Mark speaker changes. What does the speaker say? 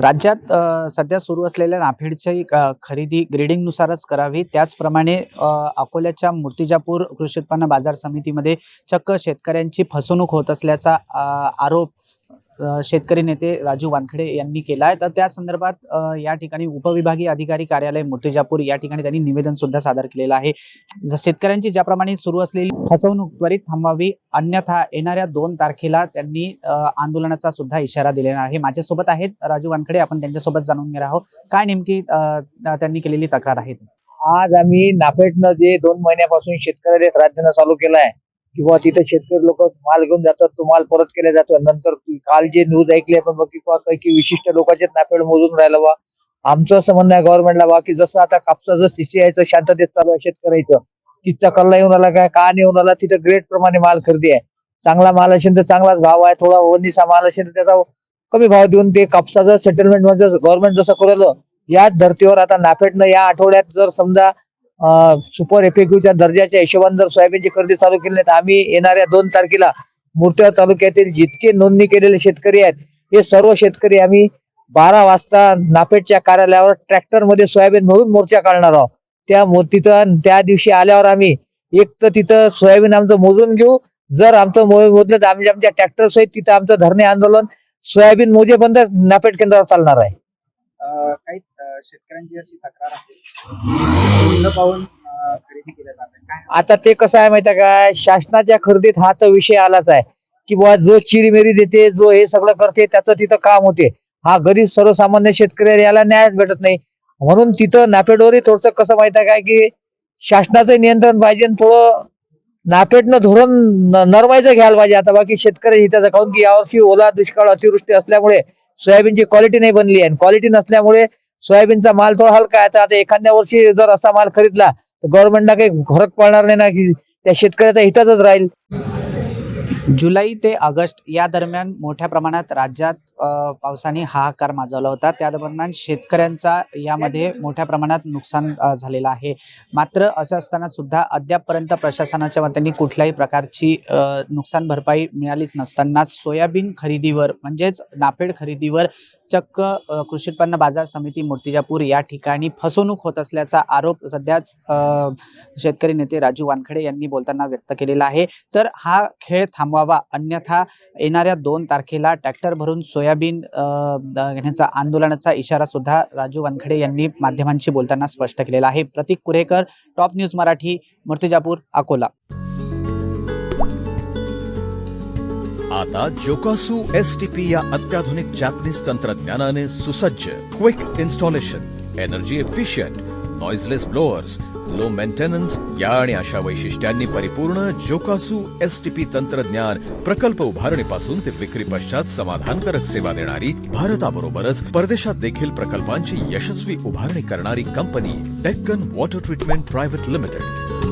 Speaker 1: राज्यात सध्या सुरू असलेल्या नाफेडची खरेदी ग्रेडिंगनुसारच करावी. त्याचप्रमाणे अकोल्याच्या मूर्तिजापूर कृषी उत्पन्न बाजार समितीमध्ये चक्क शेतकऱ्यांची फसवणूक होत असल्याचा आरोप शेतकरी नेते राजू वानखेडे यांनी केला आहे. तर त्या संदर्भात या ठिकाणी उपविभागीय अधिकारी कार्यालय मूर्तिजापूर या ठिकाणी त्यांनी निवेदन सुद्धा सादर केलेलं आहे. शेतकऱ्यांची ज्याप्रमाणे सुरू असलेली फसवणूक त्वरित थांबवावी, अन्यथा येणाऱ्या 2 तारखेला त्यांनी आंदोलनाचा सुद्धा इशारा दिलेला आहे. माझ्यासोबत आहेत राजू वानखेडे, आपण त्यांच्यासोबत जाणून घेणार आहोत काय नेमकी त्यांनी केलेली तक्रार आहे.
Speaker 2: आज आम्ही नाफेडनं जे 2 महिन्यापासून शेतकऱ्याला राज्यानं चालू केलं आहे किंवा तिथे शेतकरी लोक माल घेऊन जातात, तो माल परत केला जातो. नंतर काल जे न्यूज ऐकली आपण बघ की विशिष्ट लोकांचे नाफेड मोजून राहिलं बा. आमचं असं म्हणणं आहे गव्हर्नमेंटला बा की जसं आता कापसाचं CCIचं शांततेत चालू आहे शेतकऱ्याचं, तिथचा कल्ला येऊन आला काय का नाही येऊन आला, तिथं ग्रेड प्रमाणे माल खरेदी आहे. चांगला माल असेल तर चांगलाच भाव आहे, थोडा वनिसा माल असेल तर त्याचा कमी भाव देऊन ते कापसाचं सेटलमेंट म्हणजे गव्हर्नमेंट जसं करलं याच धर्तीवर आता नाफेडनं या आठवड्यात जर समजा सुपर एफएक्यूच्या दर्जाच्या हिशोबाने जर सोयाबीनची खरेदी चालू केली नाही तर आम्ही येणाऱ्या 2 तारखेला मूर्तिजापूर तालुक्यातील जितके नोंदणी केलेले शेतकरी आहेत हे सर्व शेतकरी आम्ही 12 वाजता नाफेडच्या कार्यालयावर ट्रॅक्टर मध्ये सोयाबीन भरून मोर्चा काढणार आहोत. त्या दिवशी आल्यावर आम्ही एक तर तिथं सोयाबीन आमचं मोजून घेऊ, जर आमचं मोजलं तर आम्ही आमच्या ट्रॅक्टर सहित तिथं आमचं धरणे आंदोलन सोयाबीन मोजेपर्यंत नाफेड केंद्रावर चालणार आहे.
Speaker 1: काही शेतकऱ्यांची अशी तक्रार आहे पाहून खरेदी केल्या जाते.
Speaker 2: आता ते कसं आहे माहिती आहे का, शासनाच्या खरेदीत हा तर विषय आलाच आहे की बुवा जो चिरीमेरी देते, जो हे सगळं करते त्याचं तिथं काम होते. हा गरीब सर्वसामान्य शेतकरी याला न्यायच भेटत नाही. म्हणून तिथं नाफेडवरही थोडस कसं माहिती आहे काय की शासनाचं नियंत्रण पाहिजे, थोडं नाफेडनं धोरण नरमाईचं घ्यायला पाहिजे. आता बाकी शेतकरी हिताचं, काऊन की यावर्षी ओला दुष्काळ अतिवृष्टी असल्यामुळे सोयाबीनची क्वालिटी नाही बनली आहे. क्वालिटी नसल्यामुळे सोयाबीनचा माल थोडा हलका आहे. तर आता एखाद्या वर्षी जर असा माल खरीदला तर गव्हर्नमेंटला काही फरक पडणार नाही ना, की त्या शेतकऱ्याचा हितातच राहील.
Speaker 1: जुलै ते ऑगस्ट या दरम्यान मोठ्या प्रमाणात राज्यात पावसाने हाहाकार माजवला होता. त्या दरम्यान शेतकऱ्यांचा यामध्ये मोठ्या प्रमाणात नुकसान झालेलं आहे. मात्र असं असताना सुद्धा अद्यापपर्यंत प्रशासनाच्या वतीने कुठल्याही प्रकारची नुकसान भरपाई मिळालीच नसताना सोयाबीन खरेदीवर म्हणजेच नाफेड खरेदीवर चक्क कृषी उत्पन्न बाजार समिती मूर्तिजापूर या ठिकाणी फसवणूक होत असल्याचा आरोप सध्याच शेतकरी नेते राजू वानखेडे यांनी बोलताना व्यक्त केलेला आहे. तर हा खेळ थांबवावा, अन्यथा येणाऱ्या 2 तारखेला ट्रॅक्टर भरून सोयाबीन घेण्याचा आंदोलनाचा इशारा सुद्धा राजू वानखेडे यांनी माध्यमांशी बोलताना स्पष्ट केलेला आहे. प्रतीक कुरेकर, टॉप न्यूज मराठी, मूर्तिजापूर, अकोला.
Speaker 3: आता जोकासू STP या अत्याधुनिक जॅपनीज तंत्रज्ञानाने सुसज्ज, quick installation, energy efficient, noiseless blowers, low maintenance या आणि अशा वैशिष्ट्यांनी परिपूर्ण जोकासू STP तंत्रज्ञान प्रकल्प उभारणीपासून ते विक्री पश्चात समाधानकारक सेवा देणारी, भारताबरोबरच परदेशात देखील प्रकल्पांची यशस्वी उभारणी करणारी company Deccan water treatment private limited.